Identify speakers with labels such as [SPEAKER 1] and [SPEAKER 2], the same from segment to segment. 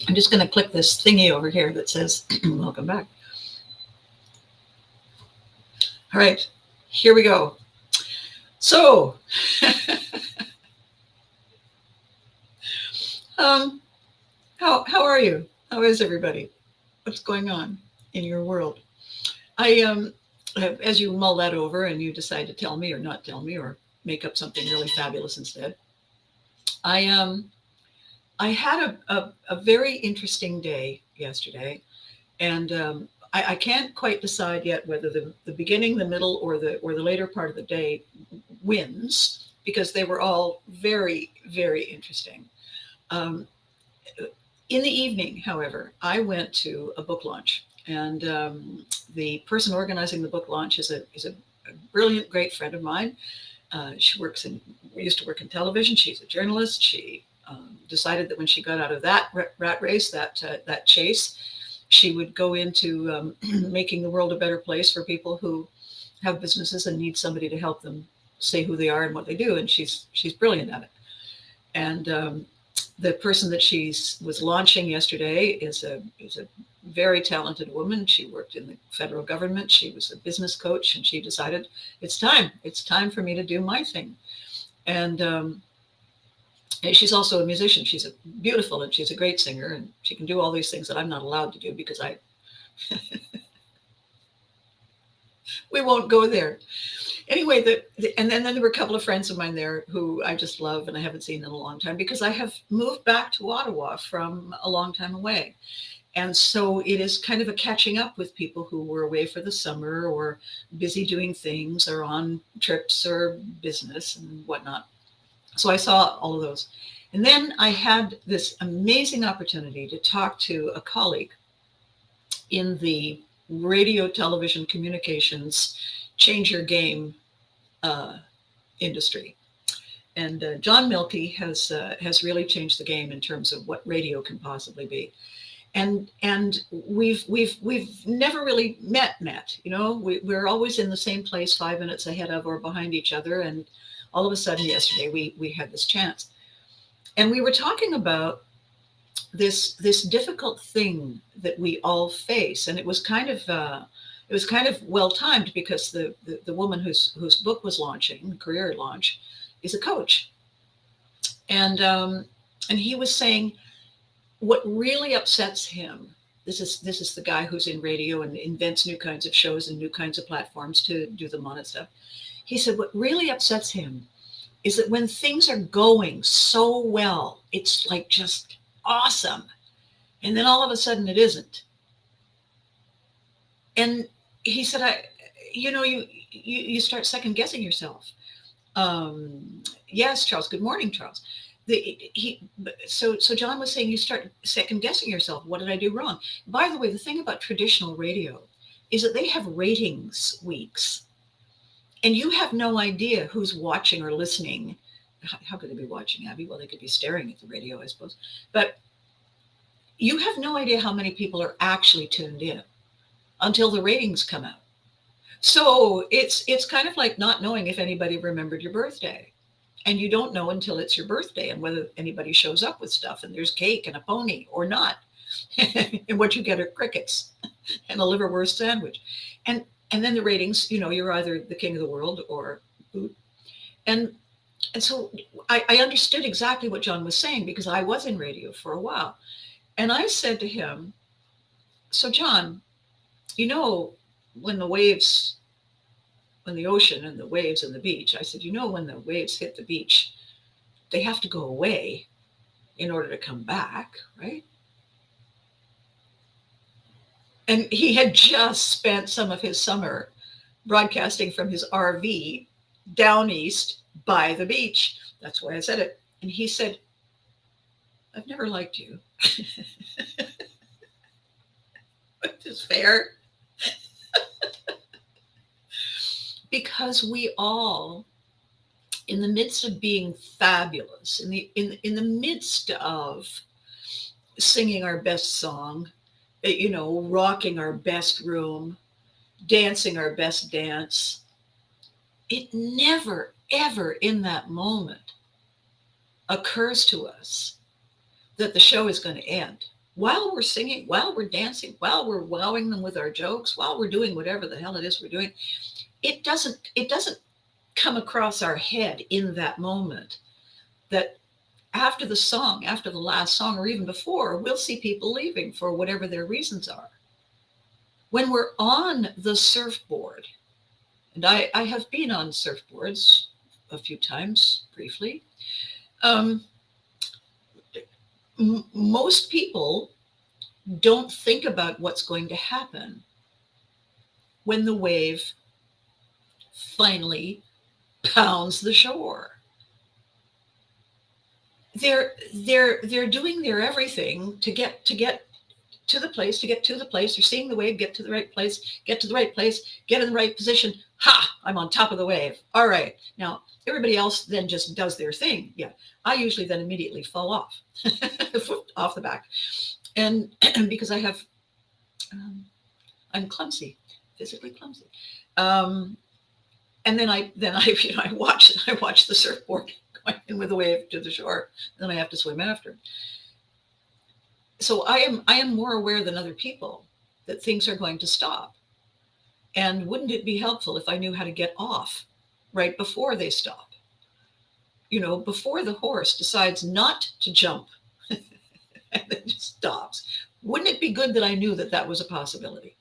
[SPEAKER 1] I'm just going to click this thingy over here that says, welcome back. All right, here we go. So, um, how are you? How is everybody? What's going on in your world? I as you mull that over and you decide to tell me or not tell me or make up something really fabulous instead. I I had a very interesting day yesterday, and I can't quite decide yet whether the beginning, the middle, or the later part of the day wins because they were all very, very interesting. Um, in the evening, however, I went to a book launch, and the person organizing the book launch is a brilliant, great friend of mine. She works in used to work in television. She's a journalist. She decided that when she got out of that rat race, that chase, she would go into making the world a better place for people who have businesses and need somebody to help them say who they are and what they do. And she's brilliant at it. And the person that she's was launching yesterday is a very talented woman. She worked in the federal government. She was a business coach, and she decided it's time for me to do my thing. And she's also a musician. She's a beautiful and she's a great singer, and she can do all these things that I'm not allowed to do because I we won't go there. Anyway, and then there were a couple of friends of mine there who I just love and I haven't seen in a long time because I have moved back to Ottawa from a long time away. And so it is kind of a catching up with people who were away for the summer or busy doing things or on trips or business and whatnot. So I saw all of those. And then I had this amazing opportunity to talk to a colleague in the radio, television, communications, change your game uh, industry. And John Milkey has really changed the game in terms of what radio can possibly be. And we've never really met. You know, we're always in the same place, 5 minutes ahead of or behind each other. And all of a sudden, yesterday we had this chance, and we were talking about this difficult thing that we all face, and it was kind of well timed because the woman whose book was launching, career launch, is a coach, and he was saying what really upsets him. This is the guy who's in radio and invents new kinds of shows and new kinds of platforms to do them on and stuff. He said what really upsets him is that when things are going so well, it's like just awesome, and then all of a sudden it isn't. And he said, you start second guessing yourself. Yes, Charles. Good morning, Charles. So John was saying you start second guessing yourself. What did I do wrong? By the way, the thing about traditional radio is that they have ratings weeks, and you have no idea who's watching or listening. How could they be watching, Abby? Well, they could be staring at the radio, I suppose. But you have no idea how many people are actually tuned in until the ratings come out. So it's kind of like not knowing if anybody remembered your birthday. And you don't know until it's your birthday and whether anybody shows up with stuff and there's cake and a pony or not. And what you get are crickets and a liverwurst sandwich. And then the ratings, you're either the king of the world or food. And and so I understood exactly what John was saying because I was in radio for a while. And I said to him, so John, you know, when the waves, when the ocean and the waves and the beach, I said, when the waves hit the beach, they have to go away in order to come back, right? And he had just spent some of his summer broadcasting from his RV down east by the beach. That's why I said it. And he said, I've never liked you. Which is fair. Because we all, in the midst of being fabulous, in the midst of singing our best song, rocking our best room, dancing our best dance, it never, ever in that moment occurs to us that the show is going to end. while we're singing, while we're dancing, while we're wowing them with our jokes, while we're doing whatever the hell it is we're doing, it doesn't come across our head in that moment that after the song, after the last song, or even before, we'll see people leaving for whatever their reasons are. When we're on the surfboard, and I have been on surfboards a few times briefly, um, most people don't think about what's going to happen when the wave finally pounds the shore. They're doing their everything to the place, to get to the place. They're seeing the wave, get to the right place, get to the right place, get in the right position. Ha! I'm on top of the wave. All right. Now, everybody else then just does their thing. Yeah. I usually then immediately fall off, off the back. And because I'm clumsy, physically clumsy. And then I I watch the surfboard going in with the wave to the shore. Then I have to swim after. So I am more aware than other people that things are going to stop. And wouldn't it be helpful if I knew how to get off right before they stop? Before the horse decides not to jump and then just stops. Wouldn't it be good that I knew that that was a possibility?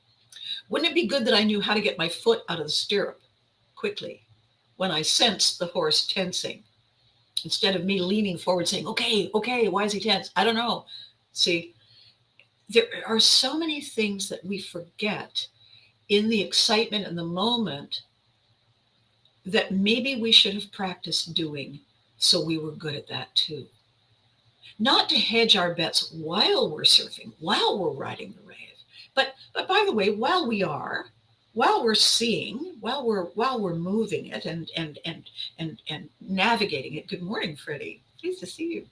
[SPEAKER 1] Wouldn't it be good that I knew how to get my foot out of the stirrup quickly when I sensed the horse tensing, instead of me leaning forward saying, okay, why is he tense? I don't know. See, there are so many things that we forget in the excitement and the moment that maybe we should have practiced doing so we were good at that too. Not to hedge our bets while we're surfing, while we're riding the wave, but by the way, while we're seeing, while we're moving it and navigating it. Good morning, Freddie. Pleased to see you.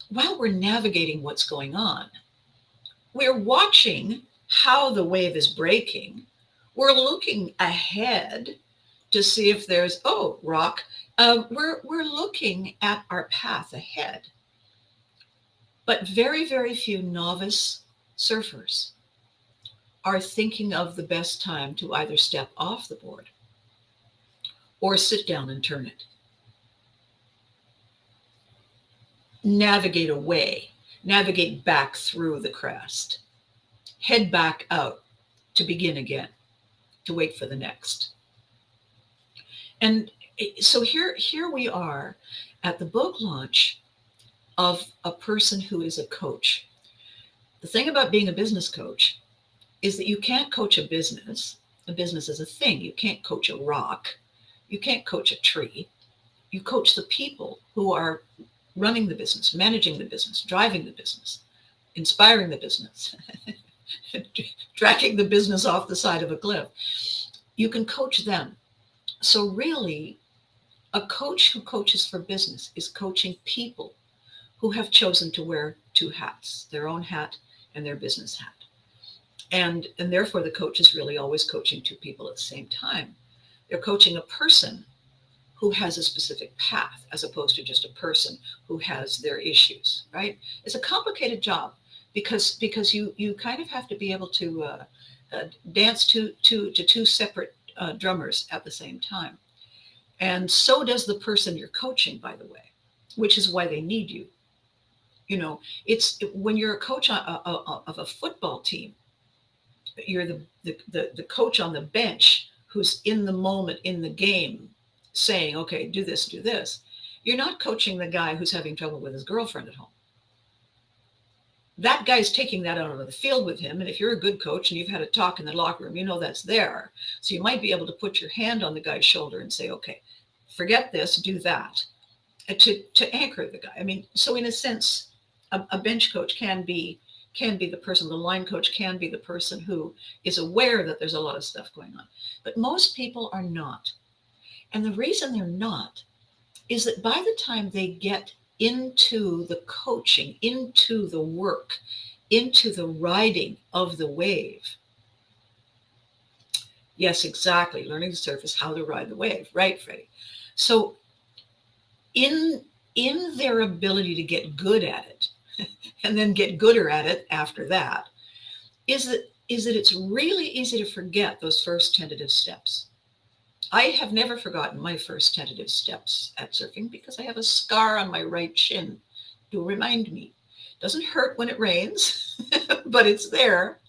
[SPEAKER 1] While we're navigating what's going on, we're watching how the wave is breaking. We're looking ahead to see if there's rock. We're looking at our path ahead. But very, very few novice surfers are thinking of the best time to either step off the board or sit down and turn it. Navigate away, navigate back through the crest, head back out to begin again, to wait for the next. And so here we are at the book launch of a person who is a coach. The thing about being a business coach is that you can't coach a business. A business is a thing. You can't coach a rock. You can't coach a tree. You coach the people who are running the business, managing the business, driving the business, inspiring the business, dragging the business off the side of a cliff. You can coach them. So really, a coach who coaches for business is coaching people who have chosen to wear two hats, their own hat and their business hat. And therefore, the coach is really always coaching two people at the same time. They're coaching a person who has a specific path, as opposed to just a person who has their issues, right? It's a complicated job because you kind of have to be able to dance to two separate drummers at the same time. And so does the person you're coaching, by the way, which is why they need you. It's when you're a coach of a football team, you're the coach on the bench who's in the moment in the game saying, okay, do this, do this. You're not coaching the guy who's having trouble with his girlfriend at home. That guy's taking that out of the field with him. And if you're a good coach and you've had a talk in the locker room, you know that's there. So you might be able to put your hand on the guy's shoulder and say, okay, forget this, do that, to anchor the guy. I mean, so in a sense, a bench coach can be the person, the line coach can be the person who is aware that there's a lot of stuff going on. But most people are not. And the reason they're not is that by the time they get into the coaching, into the work, into the riding of the wave. Yes, exactly. Learning to surf is how to ride the wave, right, Freddie? So in their ability to get good at it, and then get gooder at it after that, is that it's really easy to forget those first tentative steps. I have never forgotten my first tentative steps at surfing because I have a scar on my right shin to remind me. It doesn't hurt when it rains, but it's there.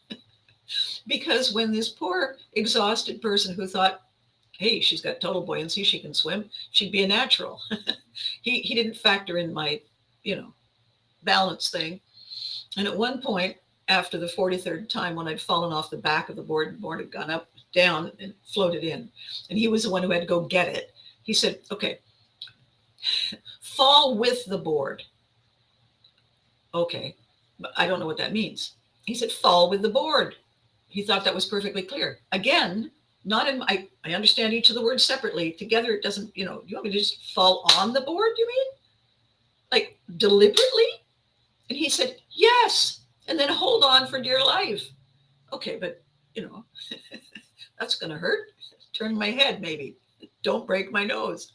[SPEAKER 1] Because when this poor exhausted person who thought, hey, she's got total buoyancy, she can swim, she'd be a natural. he didn't factor in my, balance thing. And at one point, after the 43rd time, when I'd fallen off the back of the board had gone up, down, and floated in, and he was the one who had to go get it, he said, okay, fall with the board. Okay, but I don't know what that means. He said, fall with the board. He thought that was perfectly clear. Again, not in I understand each of the words separately. Together, it doesn't, you want me to just fall on the board, you mean? Like deliberately? And he said, yes. And then hold on for dear life. Okay, but, that's going to hurt. Turn my head, maybe. Don't break my nose.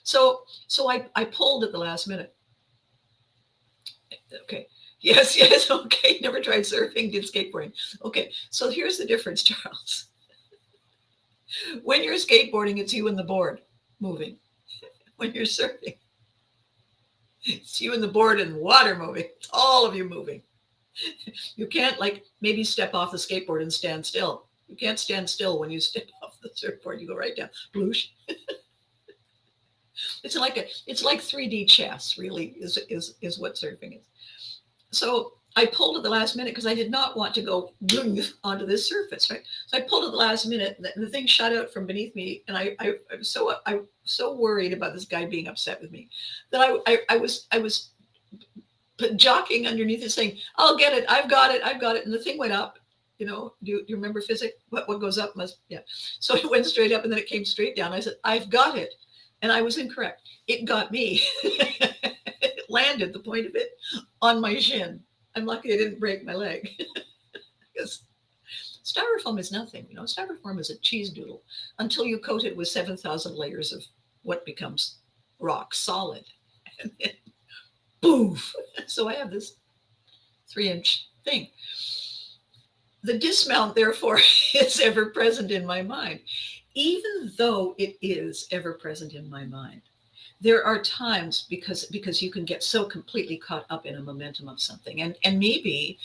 [SPEAKER 1] So I pulled at the last minute. Okay. Yes. Okay. Never tried surfing, did skateboarding. Okay. So here's the difference, Charles. When you're skateboarding, it's you and the board moving. When you're surfing, it's you and the board and water moving. It's all of you moving. You can't maybe step off the skateboard and stand still. You can't stand still when you step off the surfboard. You go right down. Bloosh. It's like 3D chess, really, is what surfing is. So I pulled at the last minute because I did not want to go onto this surface, right? So I pulled at the last minute, and the thing shot out from beneath me, and I was so worried about this guy being upset with me that I was jockeying underneath it, saying, "I'll get it, I've got it," and the thing went up. Do you remember physics? What goes up must, yeah. So it went straight up, and then it came straight down. I said, "I've got it," and I was incorrect. It got me. It landed, the point of it, on my shin. I'm lucky I didn't break my leg. Because styrofoam is nothing. Styrofoam is a cheese doodle until you coat it with 7,000 layers of what becomes rock solid. And then, boof. So I have this 3-inch thing. The dismount, therefore, is ever present in my mind. Even though it is ever present in my mind, there are times because you can get so completely caught up in a momentum of something, and maybe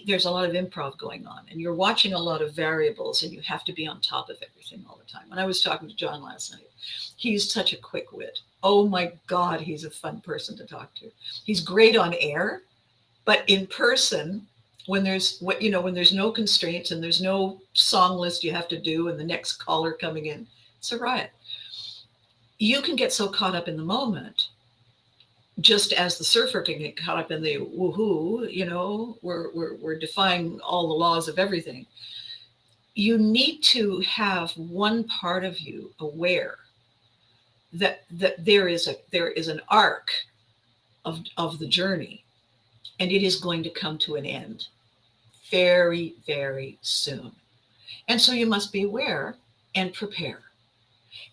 [SPEAKER 1] there's a lot of improv going on, and you're watching a lot of variables, and you have to be on top of everything all the time. When I was talking to John last night, he's such a quick wit. Oh my God, he's a fun person to talk to. He's great on air, but in person, when there's no constraints and there's no song list you have to do, and the next caller coming in, it's a riot. You can get so caught up in the moment, just as the surfer can get caught up in the woohoo, we're defying all the laws of everything. You need to have one part of you aware that there is an arc of the journey, and it is going to come to an end very, very soon. And so you must be aware and prepare.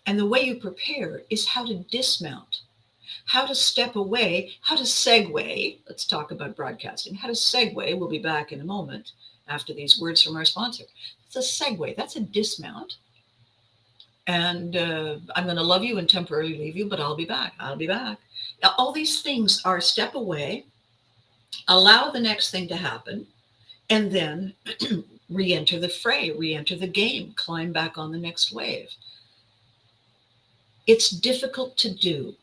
[SPEAKER 1] And the way you prepare is how to dismount, how to step away, how to segue. Let's talk about broadcasting. How to segue. We'll be back in a moment after these words from our sponsor. It's a segue. That's a dismount. And I'm going to love you and temporarily leave you, but I'll be back. Now, all these things are step away, allow the next thing to happen, and then re-enter the fray, re-enter the game, climb back on the next wave. It's difficult to do.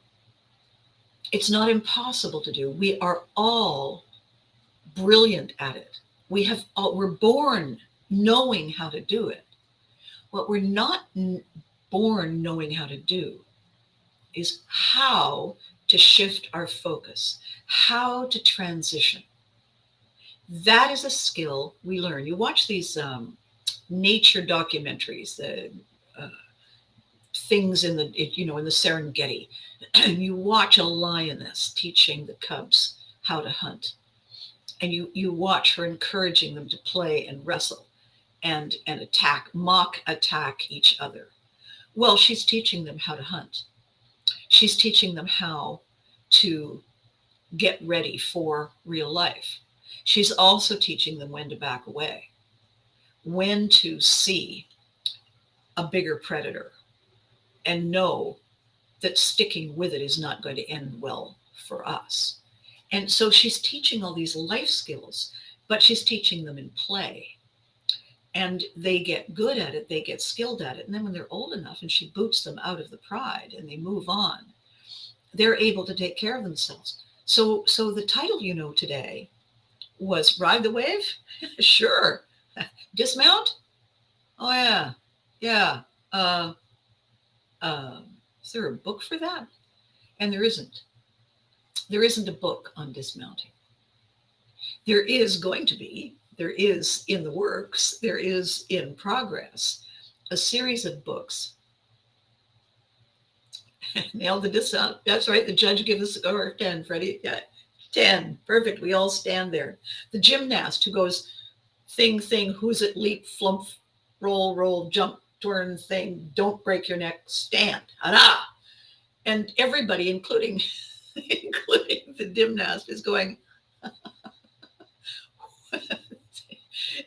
[SPEAKER 1] It's not impossible to do. We are all brilliant at it. We're born knowing how to do it. What we're not born knowing how to do is how to shift our focus, how to transition. That is a skill we learn. You watch these nature documentaries, the things in the Serengeti. You watch a lioness teaching the cubs how to hunt, and you watch her encouraging them to play and wrestle and mock attack each other. Well, she's teaching them how to hunt. She's teaching them how to get ready for real life. She's also teaching them when to back away, when to see a bigger predator and know that sticking with it is not going to end well for us. And so she's teaching all these life skills, but she's teaching them in play. And they get good at it, they get skilled at it. And then when they're old enough and she boots them out of the pride and they move on, they're able to take care of themselves. So the title today was Ride the Wave? Sure. Dismount? Oh, yeah. Yeah. Is there a book for that? And there isn't. There isn't a book on dismounting. There is going to be, there is in the works, there is in progress, a series of books. Nailed the dismount. That's right. The judge gave us a score of 10, Freddie. Yeah, 10. Perfect. We all stand there. The gymnast who goes thing, who's it, leap, flump, roll, jump, turn, thing, don't break your neck, stand. Hurrah! And everybody, including the gymnast, is going,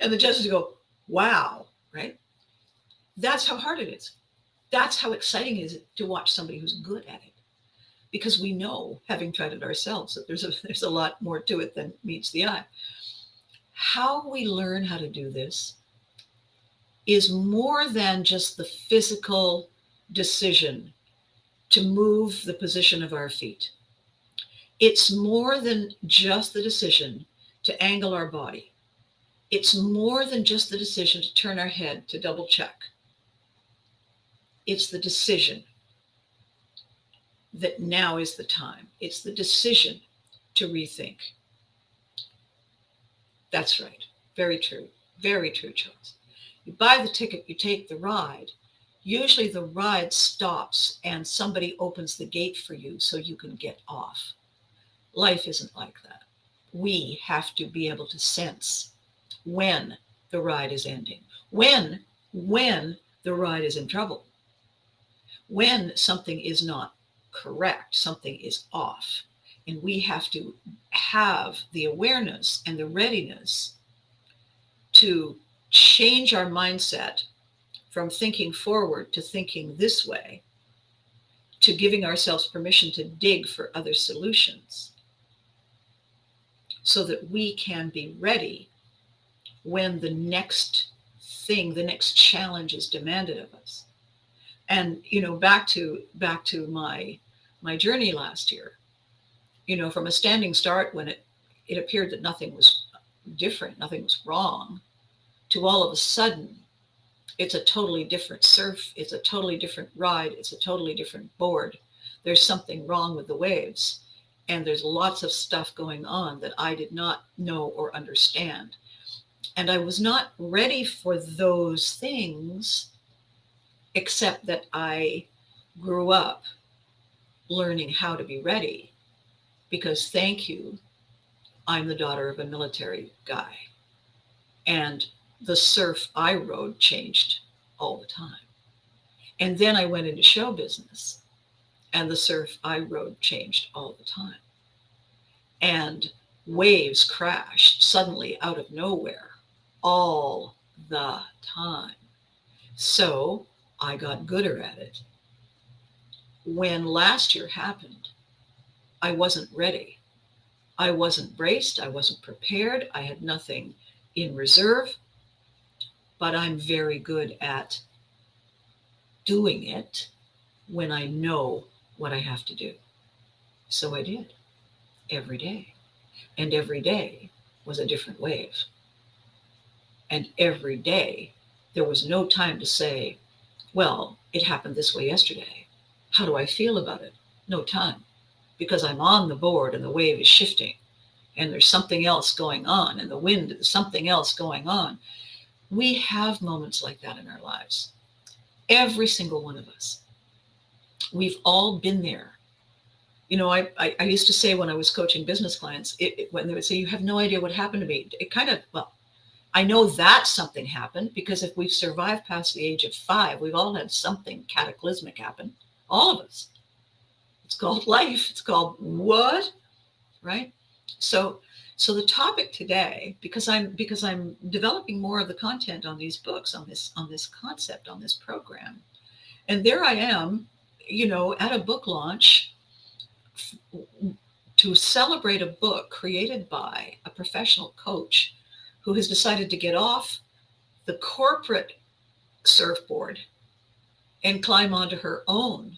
[SPEAKER 1] and the judges go, wow, right? That's how hard it is. That's how exciting it is to watch somebody who's good at it. Because we know, having tried it ourselves, that there's a lot more to it than meets the eye. How we learn how to do this is more than just the physical decision to move the position of our feet. It's more than just the decision to angle our body. It's more than just the decision to turn our head to double check. It's the decision that now is the time. It's the decision to rethink. That's right. Very true. Very true, Charles. You buy the ticket, you take the ride. Usually the ride stops and somebody opens the gate for you so you can get off. Life isn't like that. We have to be able to sense when the ride is ending, when the ride is in trouble, when something is not correct, something is off. And we have to have the awareness and the readiness to change our mindset from thinking forward to thinking this way, to giving ourselves permission to dig for other solutions so that we can be ready when the next thing, the next challenge is demanded of us. And, back to my journey last year, from a standing start when it appeared that nothing was different, nothing was wrong, to all of a sudden, it's a totally different surf, it's a totally different ride, it's a totally different board. There's something wrong with the waves. And there's lots of stuff going on that I did not know or understand. And I was not ready for those things, except that I grew up learning how to be ready. Because thank you, I'm the daughter of a military guy. And the surf I rode changed all the time. And then I went into show business, and the surf I rode changed all the time. And waves crashed suddenly out of nowhere all the time. So I got gooder at it. When last year happened, I wasn't ready. I wasn't braced. I wasn't prepared. I had nothing in reserve. But I'm very good at doing it when I know what I have to do. So I did every day. And every day was a different wave. And every day there was no time to say, well, it happened this way yesterday. How do I feel about it? No time. Because I'm on the board and the wave is shifting. And there's something else going on. And the wind is something else going on. We have moments like that in our lives. Every single one of us. We've all been there. I used to say when I was coaching business clients, when they would say, you have no idea what happened to me. I know that something happened because if we've survived past the age of 5, we've all had something cataclysmic happen. All of us. It's called life. It's called what? right? So the topic today, because I'm developing more of the content on these books, on this concept, on this program, and there I am, at a book launch to celebrate a book created by a professional coach who has decided to get off the corporate surfboard and climb onto her own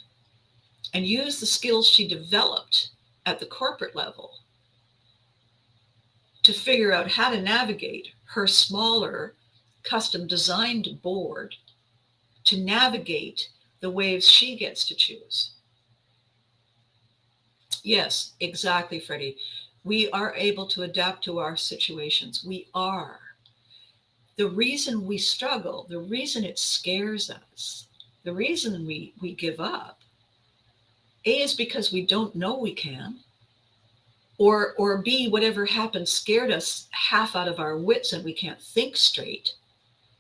[SPEAKER 1] and use the skills she developed at the corporate level to figure out how to navigate her smaller custom designed board to navigate the waves she gets to choose. Yes, exactly, Freddie. We are able to adapt to our situations. We are. The reason we struggle, the reason it scares us, the reason we give up, A, is because we don't know we can, or B, whatever happened scared us half out of our wits and we can't think straight.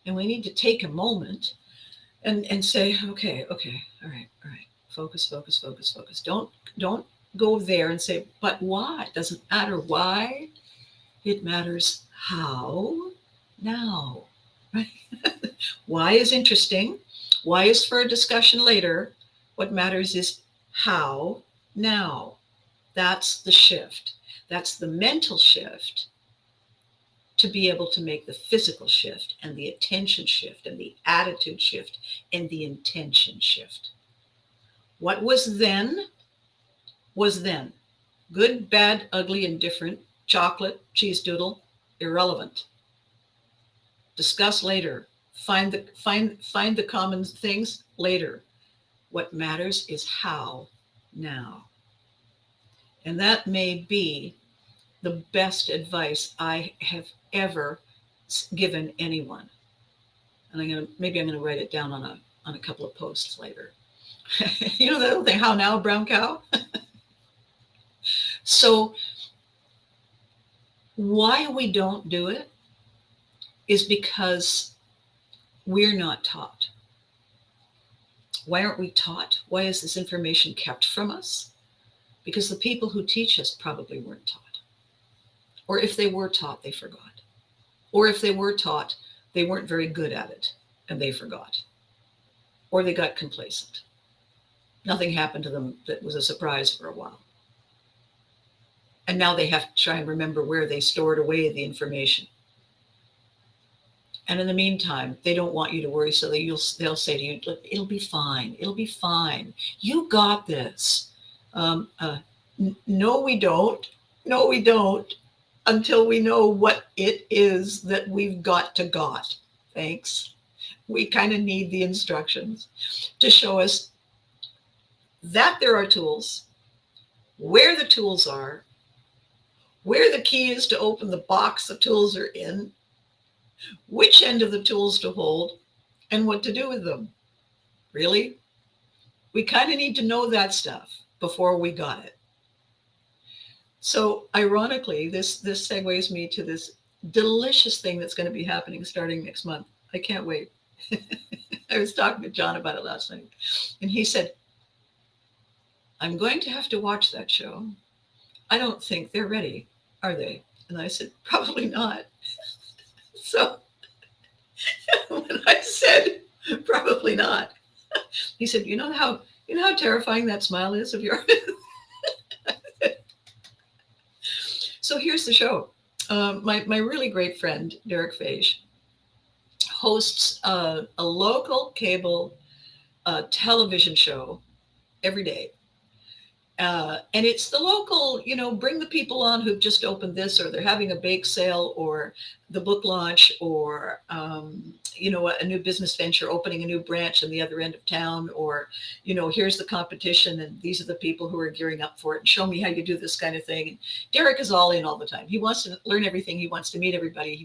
[SPEAKER 1] And we need to take a moment and say, okay, all right, focus, focus, focus, focus. Don't go there and say, but why? It doesn't matter why. It matters how now. Right? Why is interesting. Why is for a discussion later. What matters is how now. That's the shift. That's the mental shift to be able to make the physical shift and the attention shift and the attitude shift and the intention shift. What was then was then. Good, bad, ugly, indifferent, chocolate, cheese doodle, irrelevant. Discuss later. Find the common things later. What matters is how now. And that may be the best advice I have ever given anyone. And maybe I'm gonna write it down on a couple of posts later. You know that little thing, how now, brown cow? So why we don't do it is because we're not taught. Why aren't we taught? Why is this information kept from us? Because the people who teach us probably weren't taught. Or if they were taught, they forgot. Or if they were taught, they weren't very good at it and they forgot. Or they got complacent. Nothing happened to them that was a surprise for a while. And now they have to try and remember where they stored away the information. And in the meantime, they don't want you to worry, so they'll say to you, "Look, it'll be fine. It'll be fine. You got this." No, we don't. No, we don't. Until we know what it is that we've got. Thanks. We kind of need the instructions to show us that there are tools, where the tools are, where the key is to open the box the tools are in, which end of the tools to hold, and what to do with them. Really? We kind of need to know that stuff before we got it. So ironically, this segues me to this delicious thing that's going to be happening starting next month. I can't wait. I was talking to John about it last night, and he said, "I'm going to have to watch that show. I don't think they're ready, are they?" And I said, "Probably not." So when I said, "Probably not," he said, you know how terrifying that smile is of yours?" So here's the show. My really great friend, Derek Fage, hosts a local cable television show every day. And it's the local, bring the people on who've just opened this, or they're having a bake sale, or the book launch, or, a new business venture, opening a new branch in the other end of town, or, here's the competition and these are the people who are gearing up for it, and show me how you do this kind of thing. And Derek is all in all the time. He wants to learn everything. He wants to meet everybody.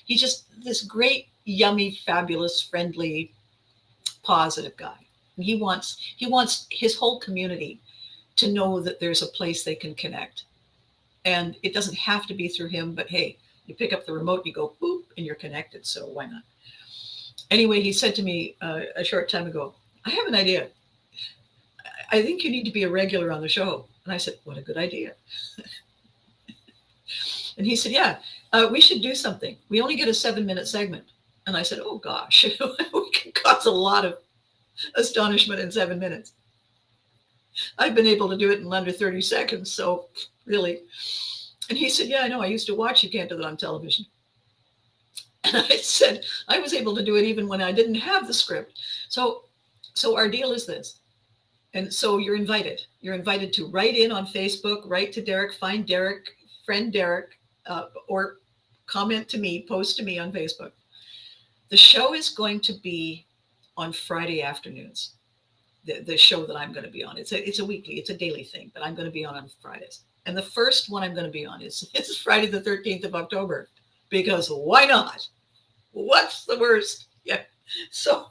[SPEAKER 1] He's just this great, yummy, fabulous, friendly, positive guy. And he wants his whole community to know that there's a place they can connect. And it doesn't have to be through him, but hey, you pick up the remote, you go boop, and you're connected. So why not? Anyway, he said to me a short time ago, "I have an idea. I think you need to be a regular on the show." And I said, "What a good idea." And he said, yeah, we should do something. We only get a 7-minute segment. And I said, oh gosh, we can cause a lot of astonishment in 7 minutes. I've been able to do it in under 30 seconds. So really. And he said, yeah, I know. I used to watch You Can't Do That on television. And I said, I was able to do it even when I didn't have the script. So our deal is this. And so you're invited. You're invited to write in on Facebook, write to Derek, find Derek, friend Derek, or comment to me, post to me on Facebook. The show is going to be on Friday afternoons. The show that I'm going to be on. It's a weekly, it's a daily thing, but I'm going to be on Fridays. And the first one I'm going to be on is Friday the 13th of October, because why not? What's the worst? Yeah. So,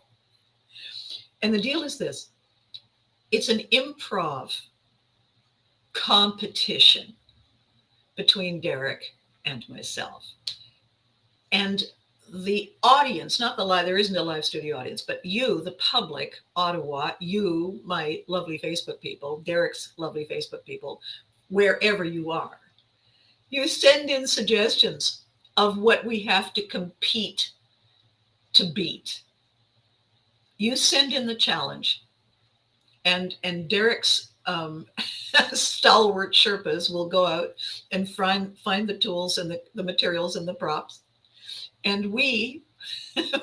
[SPEAKER 1] and the deal is this. It's an improv competition between Derek and myself. And the audience, not the live, there isn't a live studio audience, but you, the public, Ottawa, you, my lovely Facebook people, Derek's lovely Facebook people, wherever you are, you send in suggestions of what we have to compete to beat. You send in the challenge, and Derek's stalwart Sherpas will go out and find the tools and the materials and the props. And we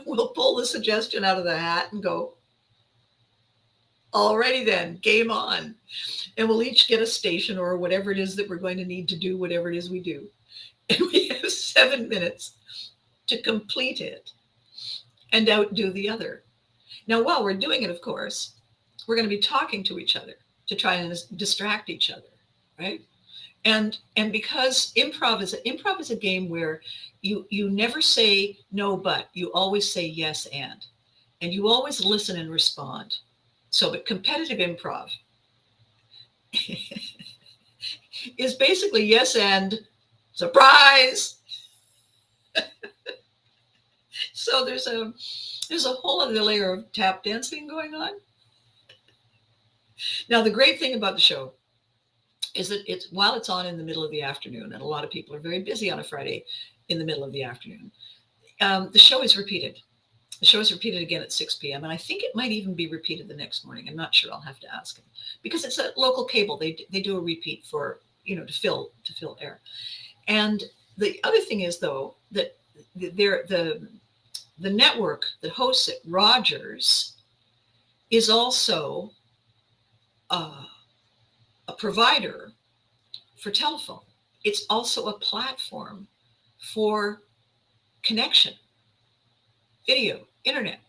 [SPEAKER 1] will pull the suggestion out of the hat and go, alrighty then, game on. And we'll each get a station or whatever it is that we're going to need to do, whatever it is we do. And we have 7 minutes to complete it and outdo the other. Now, while we're doing it, of course, we're going to be talking to each other to try and distract each other, right? And because improv is a game where you never say no, but you always say yes, and you always listen and respond. So, but competitive improv is basically yes and surprise. So there's a whole other layer of tap dancing going on. Now, the great thing about the show is that while it's on in the middle of the afternoon, and a lot of people are very busy on a Friday in the middle of the afternoon, the show is repeated. The show is repeated again at 6 p.m. And I think it might even be repeated the next morning. I'm not sure. I'll have to ask him, because it's a local cable. They do a repeat for, to fill air. And the other thing is, though, that the network that hosts it, Rogers, is also a provider for telephone. It's also a platform for connection, video, internet.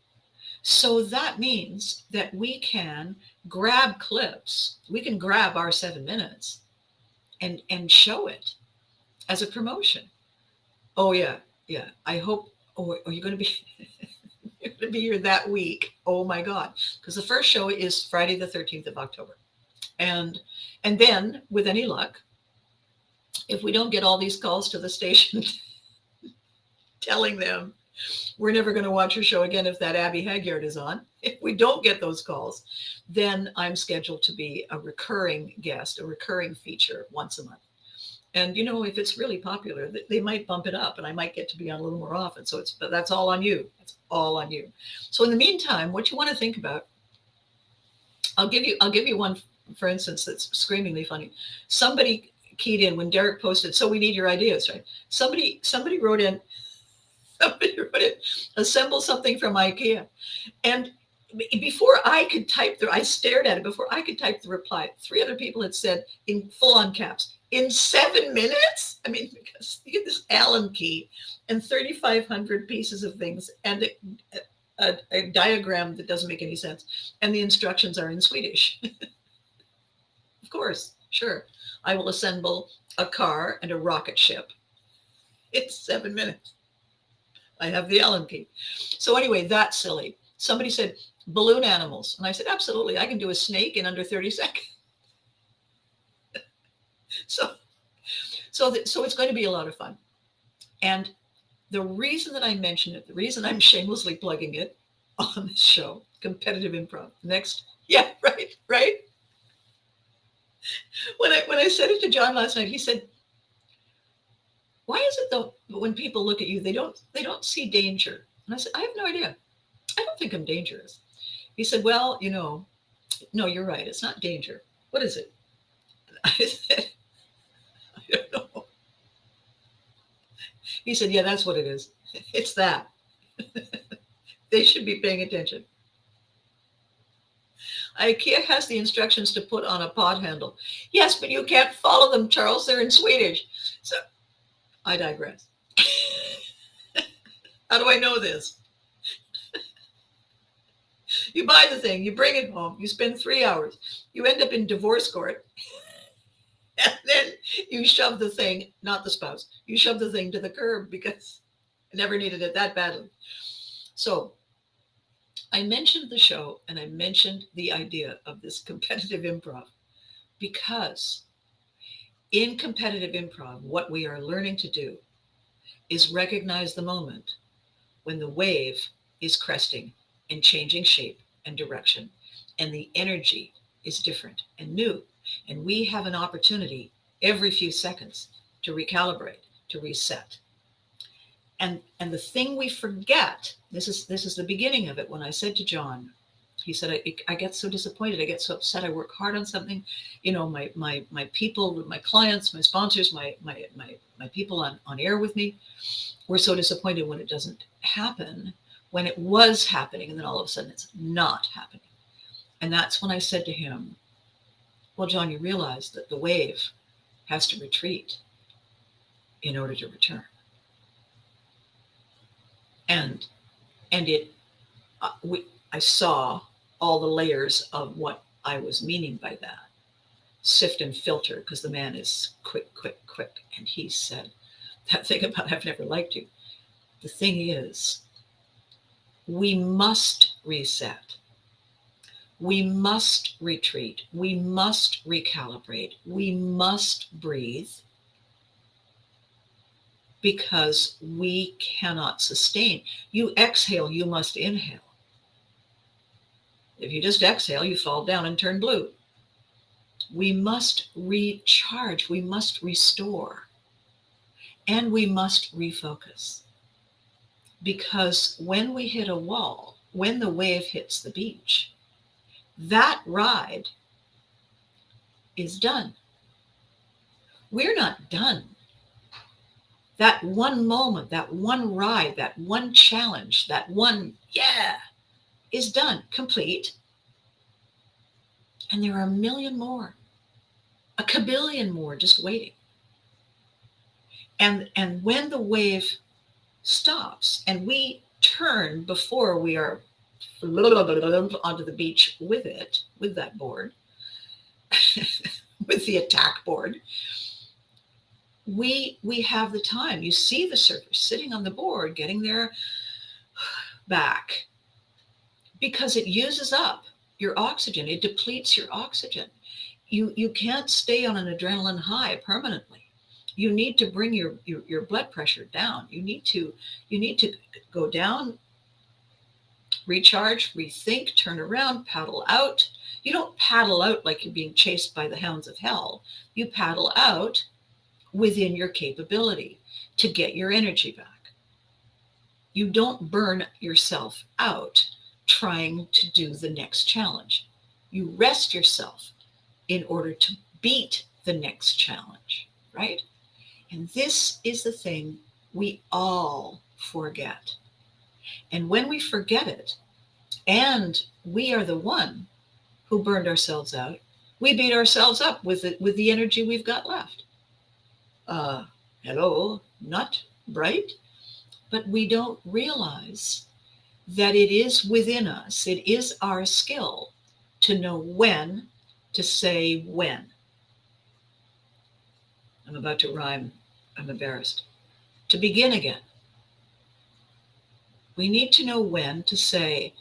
[SPEAKER 1] So that means that we can grab clips. We can grab our 7 minutes and show it as a promotion. Oh yeah. I hope. Oh, are you going to be? You're going to be here that week. Oh my God! Because the first show is Friday the 13th of October, and then with any luck, if we don't get all these calls to the station telling them we're never going to watch your show again if that Abby Hagyard is on, if we don't get those calls, then I'm scheduled to be a recurring guest, a recurring feature once a month. And, if it's really popular, they might bump it up and I might get to be on a little more often. But that's all on you. That's all on you. So in the meantime, what you want to think about, I'll give you one, for instance, that's screamingly funny. Somebody keyed in when Derek posted, so we need your ideas, right? Somebody wrote in, assemble something from IKEA. And before I could type I stared at it, before I could type the reply, 3 other people had said in full on caps, in 7 minutes? I mean, because you get this Allen key and 3,500 pieces of things and a diagram that doesn't make any sense. And the instructions are in Swedish. Of course, sure. I will assemble a car and a rocket ship. It's 7 minutes. I have the Allen key. So anyway, that's silly. Somebody said balloon animals. And I said, absolutely. I can do a snake in under 30 seconds. So it's going to be a lot of fun. And the reason that I mention it, the reason I'm shamelessly plugging it on this show, competitive improv. Next. Yeah, right. When I said it to John last night, he said, why is it though when people look at you, they don't see danger? And I said, I have no idea. I don't think I'm dangerous. He said, well, no, you're right. It's not danger. What is it? I said, I don't know. He said, yeah, that's what it is. It's that. They should be paying attention. IKEA has the instructions to put on a pod handle. Yes, but you can't follow them, Charles. They're in Swedish. So I digress. How do I know this? You buy the thing, you bring it home, you spend 3 hours, you end up in divorce court, and then you shove the thing, not the spouse, you shove the thing to the curb because I never needed it that badly. So I mentioned the show and I mentioned the idea of this competitive improv because in competitive improv, what we are learning to do is recognize the moment when the wave is cresting and changing shape and direction, and the energy is different and new. And we have an opportunity every few seconds to recalibrate, to reset. And the thing we forget, this is the beginning of it. When I said to John, he said, I get so disappointed, I get so upset, I work hard on something, my people, my clients, my sponsors, my people on air with me, we're so disappointed when it doesn't happen, when it was happening, and then all of a sudden it's not happening. And that's when I said to him, well, John, you realize that the wave has to retreat in order to return. And I saw all the layers of what I was meaning by that. Sift and filter, because the man is quick. And he said, that thing about I've never liked you. The thing is, we must reset. We must retreat. We must recalibrate. We must breathe because we cannot sustain. You exhale, you must inhale. If you just exhale, you fall down and turn blue. We must recharge. We must restore. And we must refocus. Because when we hit a wall, when the wave hits the beach, that ride is done. We're not done. That one moment, that one ride, that one challenge, that one, is done, complete. And there are a million more, a kabillion more just waiting. And when the wave stops and we turn before we are onto the beach with it, with that board, with the attack board, we have the time. You see the surfer sitting on the board, getting their back, because it uses up your oxygen. It depletes your oxygen. You can't stay on an adrenaline high permanently. You need to bring your blood pressure down. You need to go down, recharge, rethink, turn around, paddle out. You don't paddle out like you're being chased by the hounds of hell. You paddle out within your capability to get your energy back. You don't burn yourself out trying to do the next challenge. You rest yourself in order to beat the next challenge, right? And this is the thing we all forget. And when we forget it, and we are the one who burned ourselves out, we beat ourselves up with the energy we've got left. Hello, not bright, but we don't realize that it is within us. It is our skill to know when to say when. I'm about to rhyme. I'm embarrassed. To begin again. We need to know when to say,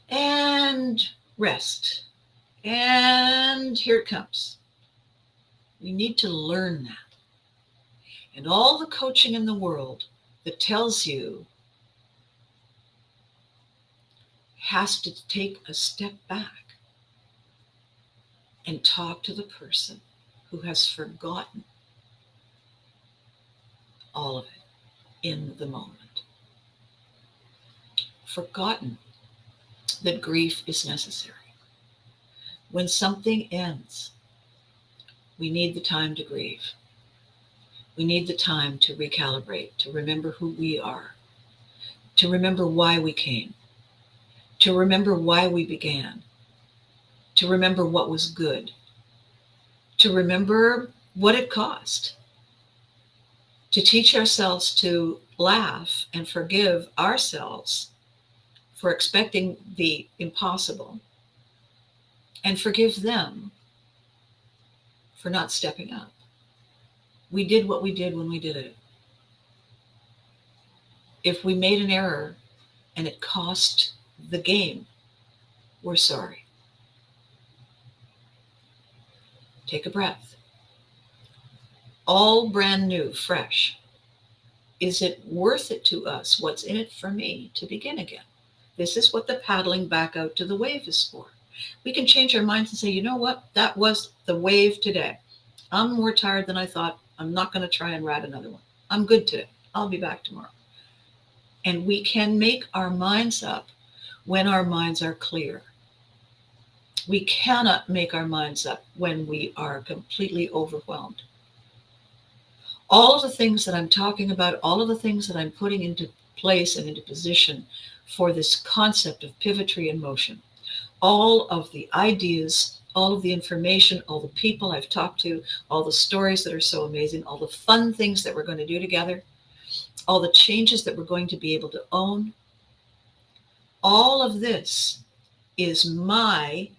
[SPEAKER 1] and rest. And here it comes. We need to learn that. And all the coaching in the world that tells you has to take a step back and talk to the person who has forgotten all of it in the moment. Forgotten that grief is necessary. When something ends, we need the time to grieve. We need the time to recalibrate, to remember who we are, to remember why we came, to remember why we began, to remember what was good, to remember what it cost, to teach ourselves to laugh and forgive ourselves for expecting the impossible, and forgive them for not stepping up. We did what we did when we did it. If we made an error and it cost the game, we're sorry. Take a breath. All brand new, fresh. Is it worth it to us? What's in it for me to begin again? This is what the paddling back out to the wave is for. We can change our minds and say, you know what? That was the wave today. I'm more tired than I thought. I'm not going to try and ride another one. I'm good today. I'll be back tomorrow. And we can make our minds up when our minds are clear. We cannot make our minds up when we are completely overwhelmed. All of the things that I'm talking about, all of the things that I'm putting into place and into position for this concept of pivotry and motion, all of the ideas, all of the information, all the people I've talked to, all the stories that are so amazing, all the fun things that we're going to do together, all the changes that we're going to be able to own, all of this is my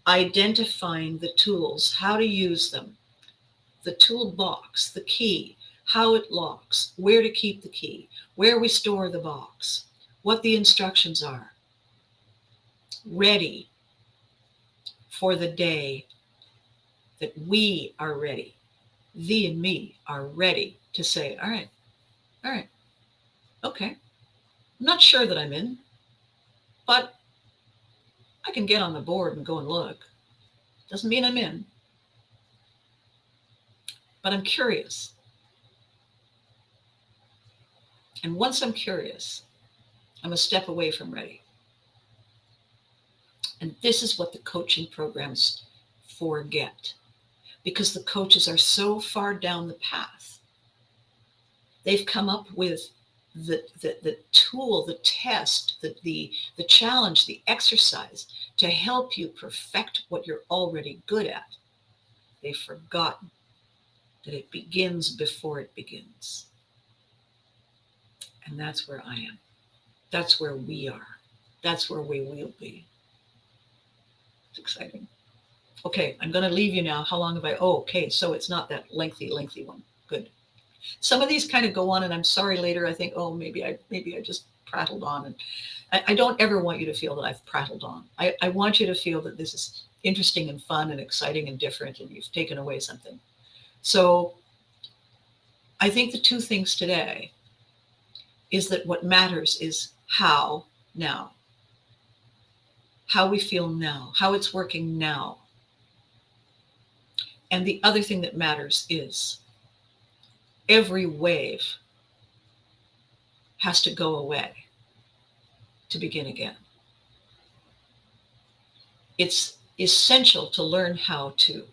[SPEAKER 1] identifying the tools, how to use them, the toolbox, the key, how it locks, where to keep the key, where we store the box, what the instructions are, ready for the day that we are ready. Thee and me are ready to say, all right, okay. I'm not sure that I'm in, but I can get on the board and go and look. Doesn't mean I'm in, but I'm curious. And once I'm curious, I'm a step away from ready. And this is what the coaching programs forget, because the coaches are so far down the path. They've come up with the tool, the test, the challenge, the exercise to help you perfect what you're already good at. They've forgotten that it begins before it begins. And that's where I am. That's where we are. That's where we will be. It's exciting. Okay, I'm going to leave you now. How long have I? Oh, okay, so it's not that lengthy one. Good. Some of these kind of go on, and I'm sorry later I think, oh, maybe I just prattled on. And I don't ever want you to feel that I've prattled on. I want you to feel that this is interesting and fun and exciting and different, and you've taken away something. So I think the two things today is that what matters is how now, how we feel now, how it's working now. And the other thing that matters is every wave has to go away to begin again. It's essential to learn how to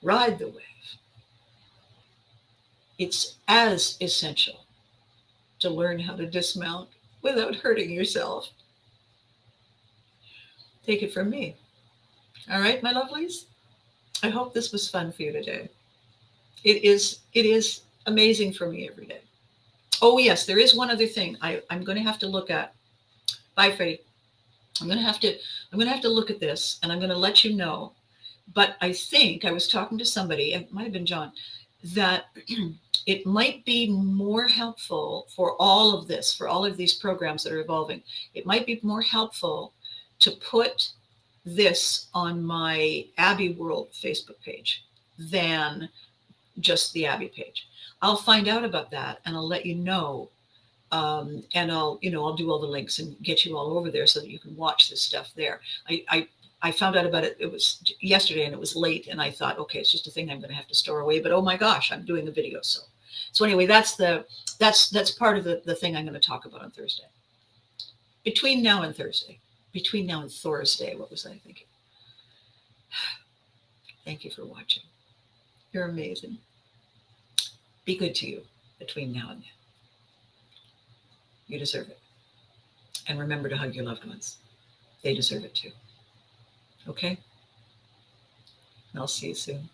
[SPEAKER 1] ride the wave. It's as essential to learn how to dismount without hurting yourself. Take it from me. All right, my lovelies? I hope this was fun for you today. It is amazing for me every day. Oh yes, there is one other thing I'm going to have to look at. Bye, Freddie. I'm going to have to look at this, and I'm going to let you know. But I think I was talking to somebody, it might have been John, that it might be more helpful for all of this, for all of these programs that are evolving. It might be more helpful to put this on my Abby World Facebook page than just the Abby page. I'll find out about that and I'll let you know. And I'll do all the links and get you all over there so that you can watch this stuff there. I found out about it. It was yesterday and it was late. And I thought, okay, it's just a thing I'm going to have to store away. But oh my gosh, I'm doing a video. So anyway, that's part of the thing I'm going to talk about on Thursday. Between now and Thursday, between now and Thursday, what was I thinking? Thank you for watching. You're amazing. Be good to you between now and then. You deserve it. And remember to hug your loved ones. They deserve it too. Okay? And I'll see you soon.